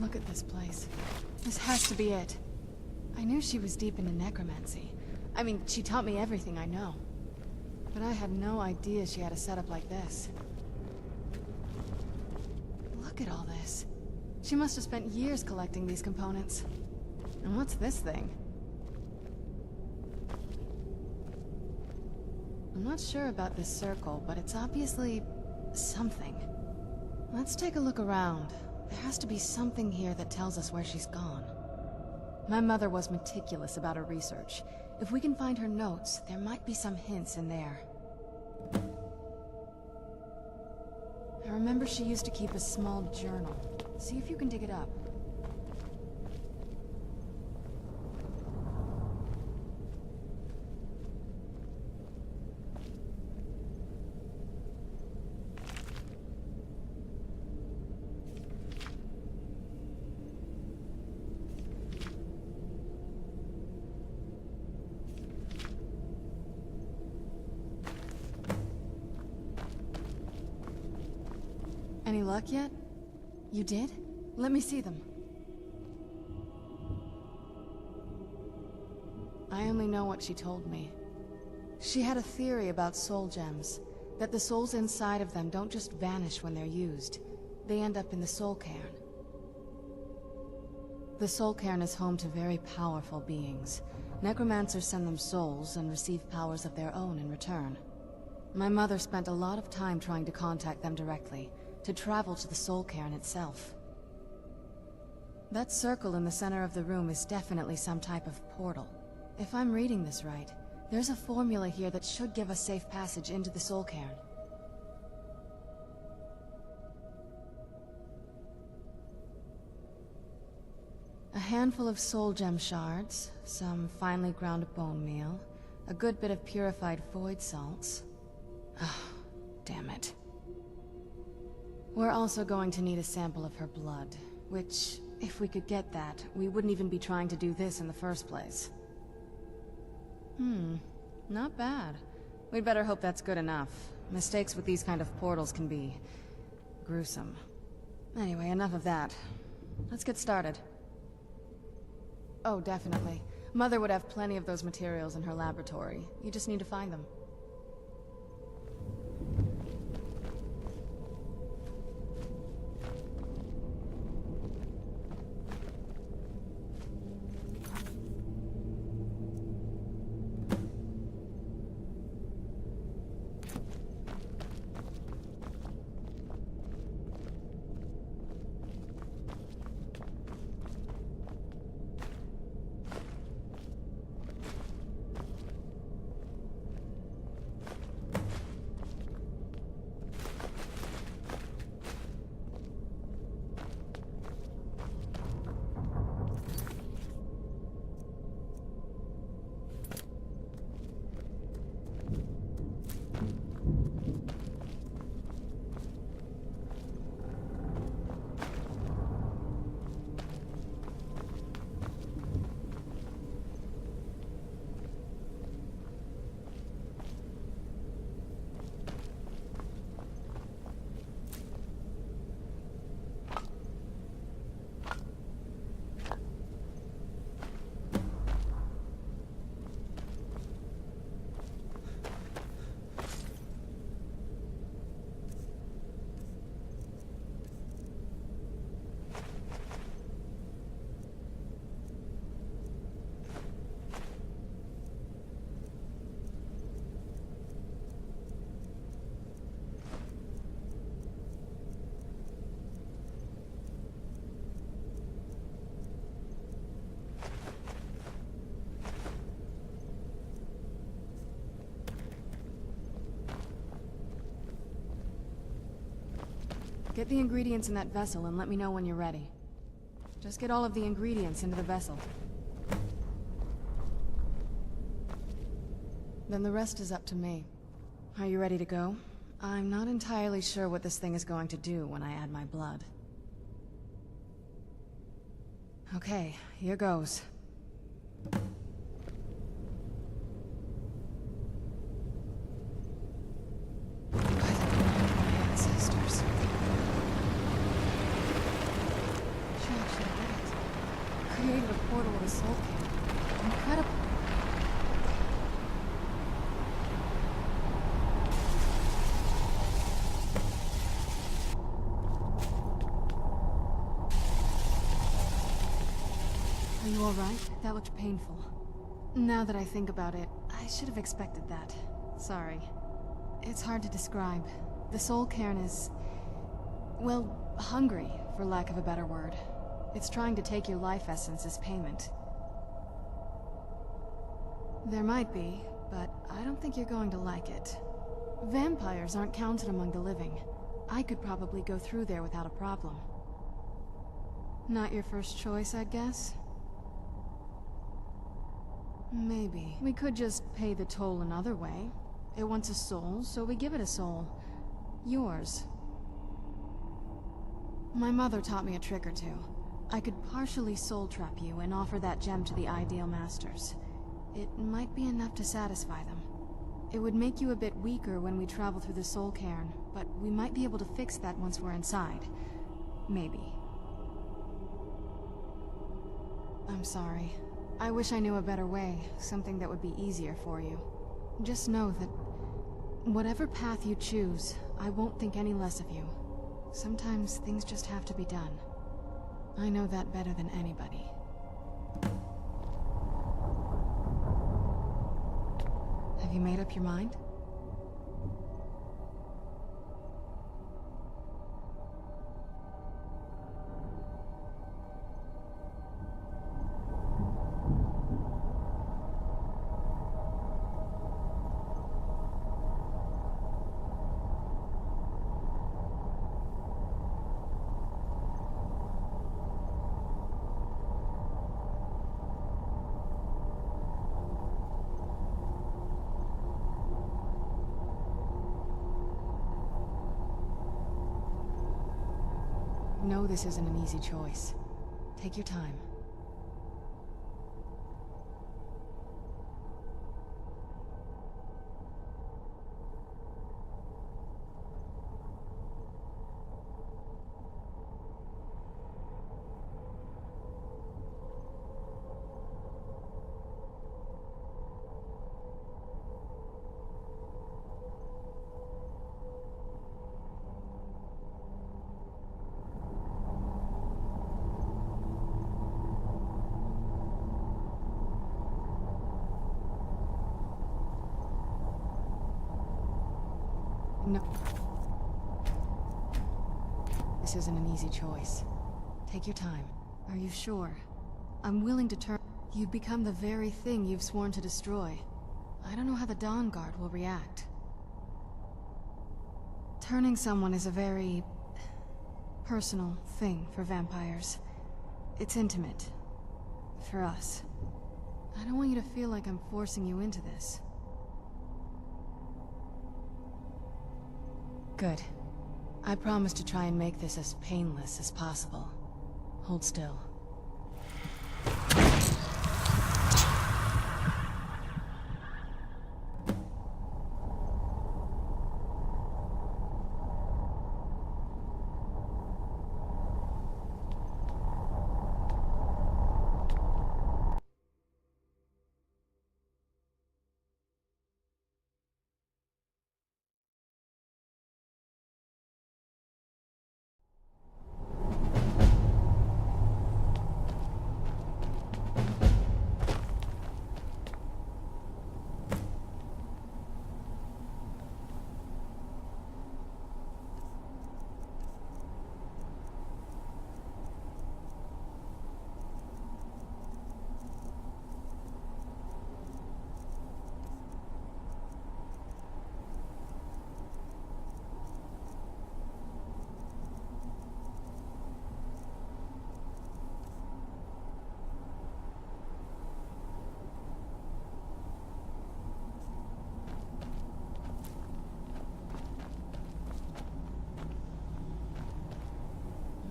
Look at this place. This has to be it. I knew she was deep into necromancy. I mean, she taught me everything I know. But I had no idea she had a setup like this. Look at all this. She must have spent years collecting these components. And what's this thing? I'm not sure about this circle, but it's obviously something. Let's take a look around. There has to be something here that tells us where she's gone. My mother was meticulous about her research. If we can find her notes, there might be some hints in there. I remember she used to keep a small journal. See if you can dig it up. Any luck yet? You did? Let me see them. I only know what she told me. She had a theory about soul gems, that the souls inside of them don't just vanish when they're used. They end up in the soul cairn. The soul cairn is home to very powerful beings. Necromancers send them souls and receive powers of their own in return. My mother spent a lot of time trying to contact them directly, to travel to the soul cairn itself. That circle in the center of the room is definitely some type of portal. If I'm reading this right, there's a formula here that should give us safe passage into the soul cairn. A handful of soul gem shards, some finely ground bone meal, a good bit of purified void salts. Ah, damn it. We're also going to need a sample of her blood, which, if we could get that, we wouldn't even be trying to do this in the first place. Not bad. We'd better hope that's good enough. Mistakes with these kind of portals can be gruesome. Anyway, enough of that. Let's get started. Oh, definitely. Mother would have plenty of those materials in her laboratory. You just need to find them. Get the ingredients in that vessel and let me know when you're ready. Just get all of the ingredients into the vessel. Then the rest is up to me. Are you ready to go? I'm not entirely sure what this thing is going to do when I add my blood. Okay, here goes. Ancestors. She actually portal of a soul camp. Incredible. Are you alright? That looked painful. Now that I think about it, I should have expected that. Sorry. It's hard to describe. The soul cairn is... well, hungry, for lack of a better word. It's trying to take your life essence as payment. There might be, but I don't think you're going to like it. Vampires aren't counted among the living. I could probably go through there without a problem. Not your first choice, I'd guess? Maybe. We could just pay the toll another way. It wants a soul, so we give it a soul. Yours. My mother taught me a trick or two. I could partially soul trap you and offer that gem to the ideal masters. It might be enough to satisfy them. It would make you a bit weaker when we travel through the soul cairn, but we might be able to fix that once we're inside. Maybe. I'm sorry. I wish I knew a better way, something that would be easier for you. Just know that whatever path you choose, I won't think any less of you. Sometimes things just have to be done. I know that better than anybody. Have you made up your mind? No, this isn't an easy choice. Take your time. No. This isn't an easy choice. Take your time. Are you sure? I'm willing to turn... You've become the very thing you've sworn to destroy. I don't know how the Dawn Guard will react. Turning someone is a very... personal thing for vampires. It's intimate. For us. I don't want you to feel like I'm forcing you into this. Good. I promise to try and make this as painless as possible. Hold still.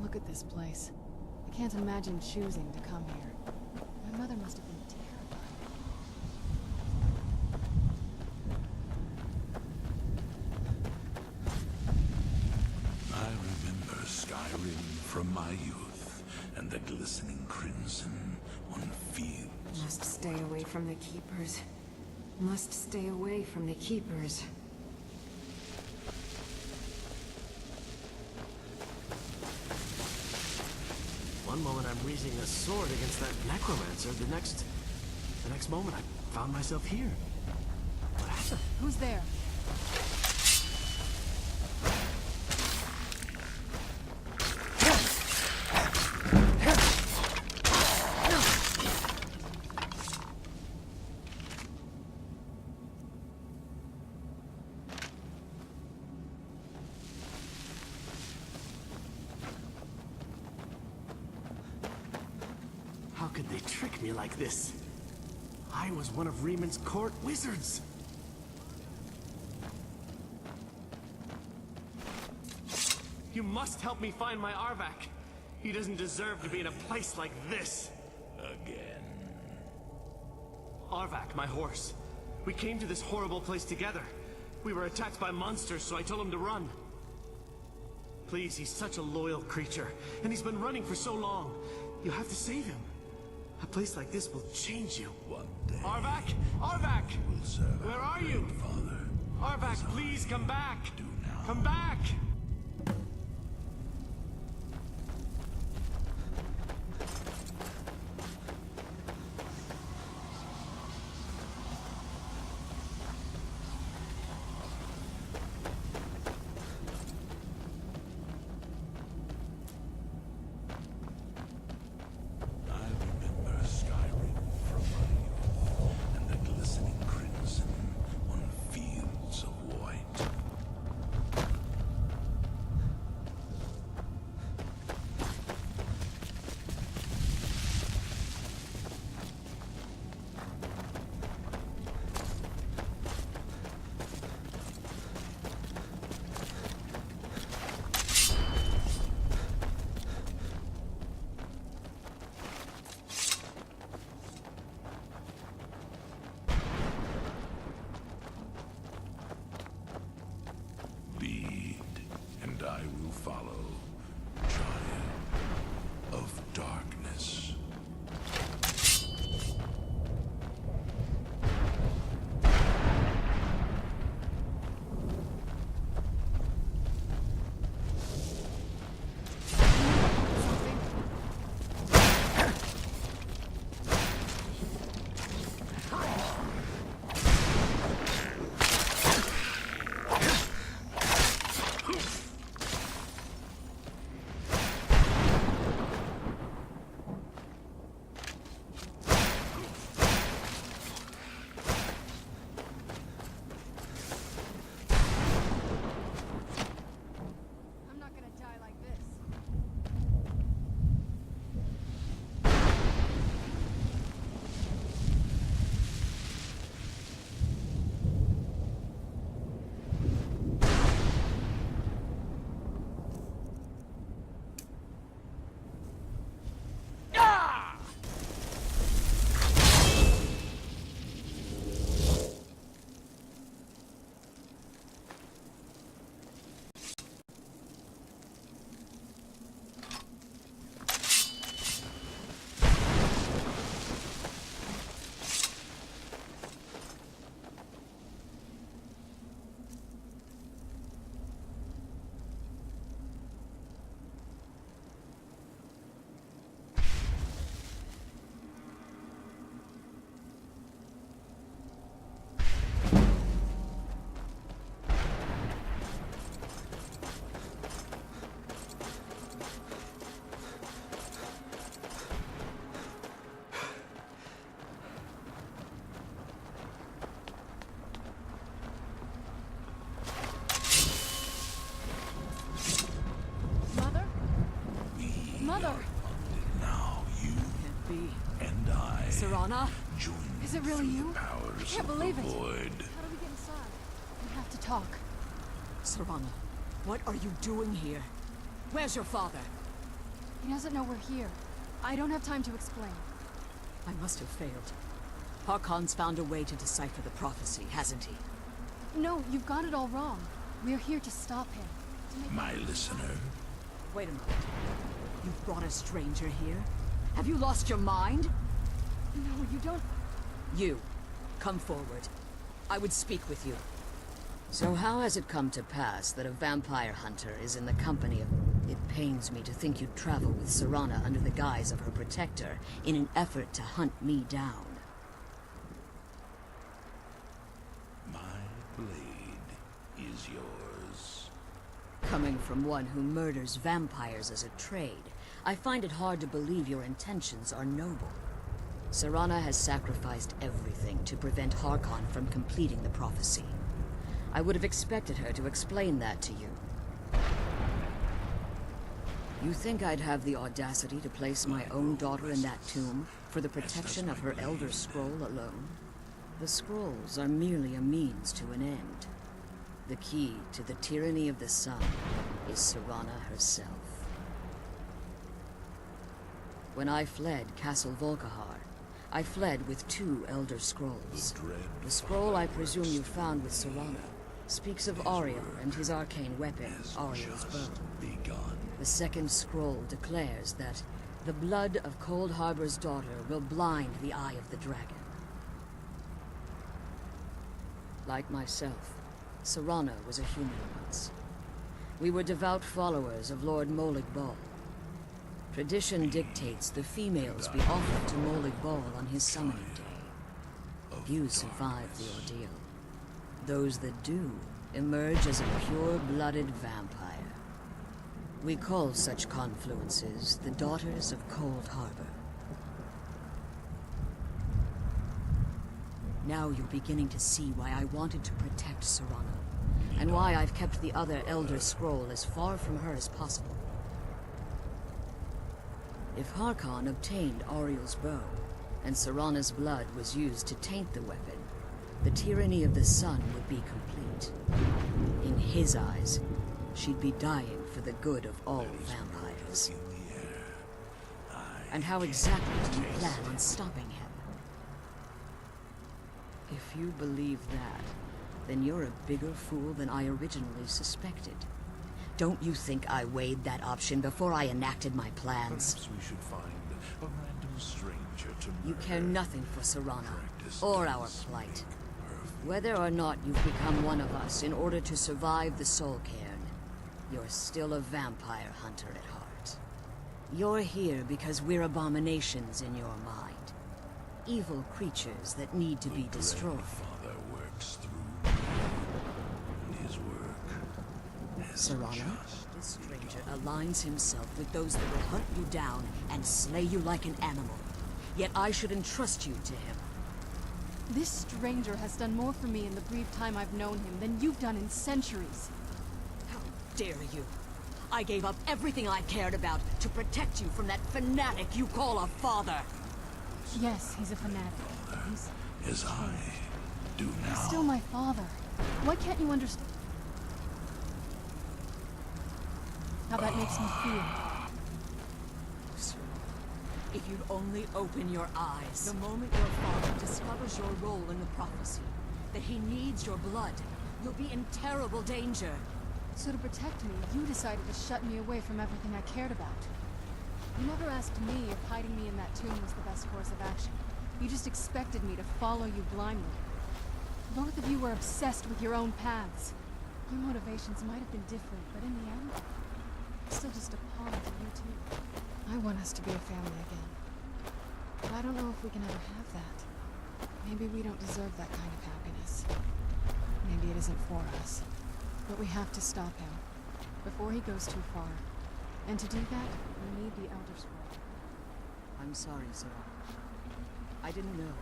Look at this place. I can't imagine choosing to come here. My mother must have been terrified. I remember Skyrim from my youth, and the glistening crimson on stay away from the Keepers. Must stay away from the Keepers. One moment I'm raising a sword against that necromancer, the next moment I found myself here. What happened? Who's there? How could they trick me like this? I was one of Rieman's court wizards. You must help me find my Arvak. He doesn't deserve to be in a place like this. Again. Arvak, my horse. We came to this horrible place together. We were attacked by monsters, so I told him to run. Please, he's such a loyal creature, and he's been running for so long. You have to save him. A place like this will change you. One day. Arvak! Arvak! Will serve Where our are you? great Father. Arvak, please come back! Do now. Come back! I remember Skyrim from my youth, and the glistening crimson on fields of white. Lead, and I will follow. Child of darkness. I'm not gonna die like this. Mother? Mother! Now you Can't be. and I Serana? join Is it really through you? the powers I can't of believe the it. void. How do we get inside? We have to talk. Serana, what are you doing here? Where's your father? He doesn't know we're here. I don't have time to explain. I must have failed. Harkon's found a way to decipher the prophecy, hasn't he? No, you've got it all wrong. We're here to stop him. To make My listener, Wait a moment. You've brought a stranger here? Have you lost your mind? No, you don't... You, come forward. I would speak with you. So how has it come to pass that a vampire hunter is in the company of... It pains me to think you'd travel with Serana under the guise of her protector in an effort to hunt me down. My blade is yours. Coming from one who murders vampires as a trade, I find it hard to believe your intentions are noble. Serana has sacrificed everything to prevent Harkon from completing the prophecy. I would have expected her to explain that to you. You think I'd have the audacity to place my own daughter in that tomb for the protection of her Elder Scroll alone? The scrolls are merely a means to an end. The key to the tyranny of the sun is Serana herself. When I fled Castle Volkihar, I fled with 2 Elder Scrolls. The scroll I presume you found with Serana speaks of Ariel and his arcane weapon, Ariel's bow. The second scroll declares that the blood of Cold Harbor's daughter will blind the eye of the dragon. Like myself, Serana was a human once. We were devout followers of Lord Molig Bal. Tradition dictates the females be offered to Molig Bal on his summoning day. Few survive the ordeal. Those that do emerge as a pure-blooded vampire. We call such confluences the Daughters of Cold Harbor. Now you're beginning to see why I wanted to protect Serana, and why I've kept the other Elder Scroll as far from her as possible. If Harkon obtained Ariel's bow, and Serana's blood was used to taint the weapon, the tyranny of the sun would be complete. In his eyes, she'd be dying for the good of all vampires. And how exactly do you plan on stopping him? If you believe that, then you're a bigger fool than I originally suspected. Don't you think I weighed that option before I enacted my plans? Perhaps we should find a random stranger to murder. You care nothing for Serana, or our plight. Whether or not you've become one of us in order to survive the Soul Cairn, you're still a vampire hunter at heart. You're here because we're abominations in your mind. Evil creatures that need to be destroyed. Father works through me, and his work is Serana, this stranger aligns himself with those that will hunt you down and slay you like an animal. Yet I should entrust you to him. This stranger has done more for me in the brief time I've known him than you've done in centuries. How dare you? I gave up everything I cared about to protect you from that fanatic you call a father. Yes, he's a fanatic. He's as I do now. still my father. Why can't you understand how that makes me feel? If you'd only open your eyes. The moment your father discovers your role in the prophecy, that he needs your blood, you'll be in terrible danger. So to protect me, you decided to shut me away from everything I cared about. You never asked me if hiding me in that tomb was the best course of action. You just expected me to follow you blindly. Both of you were obsessed with your own paths. Your motivations might have been different, but in the end, I'm still just a pawn to you two. I want us to be a family again. But I don't know if we can ever have that. Maybe we don't deserve that kind of happiness. Maybe it isn't for us. But we have to stop him, before he goes too far. And to do that, we need the Elder Scroll. I'm sorry, Serana. I didn't know.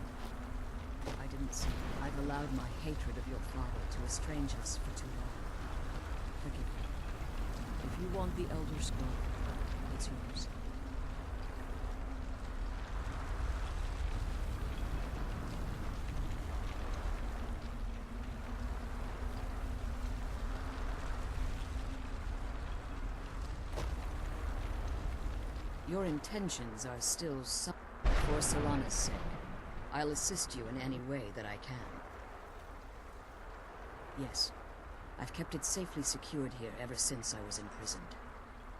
I didn't see. I've allowed my hatred of your father to estrange us for too long. Forgive me. If you want the Elder Scroll, it's yours. Your intentions are still some... For Serana's sake, I'll assist you in any way that I can. Yes, I've kept it safely secured here ever since I was imprisoned.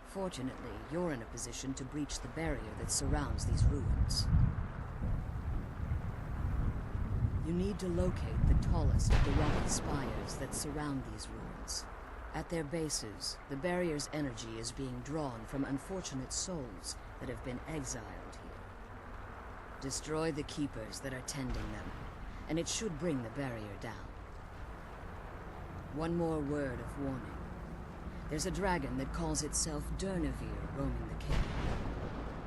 Fortunately, you're in a position to breach the barrier that surrounds these ruins. You need to locate the tallest of the rocky spires that surround these ruins. At their bases, the barrier's energy is being drawn from unfortunate souls that have been exiled here. Destroy the keepers that are tending them, and it should bring the barrier down. One more word of warning. There's a dragon that calls itself Durnevere roaming the cave.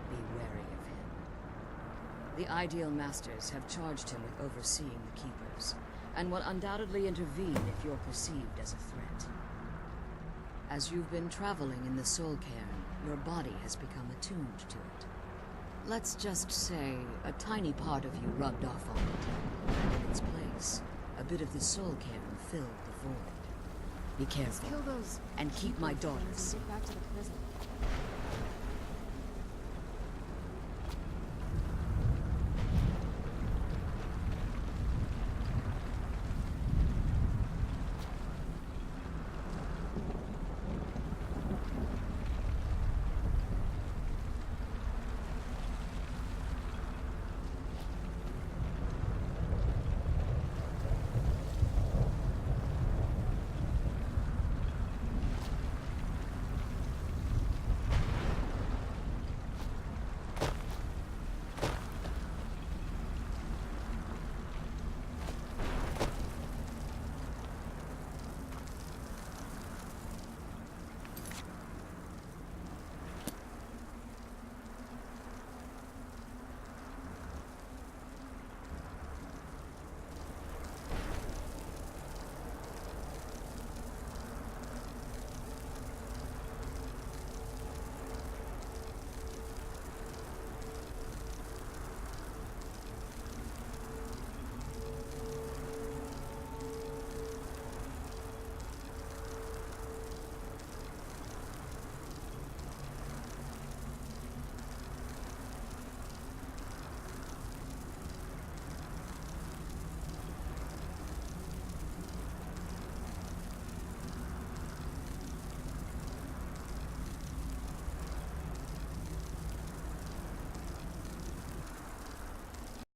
Be wary of him. The Ideal Masters have charged him with overseeing the keepers, and will undoubtedly intervene if you're perceived as a threat. As you've been traveling in the Soul Cairn, your body has become attuned to it. Let's just say a tiny part of you rubbed off on it, and in its place, a bit of the Soul Cairn filled the void. Be careful, Kill those and keep my people daughter and safe. get back to the prison.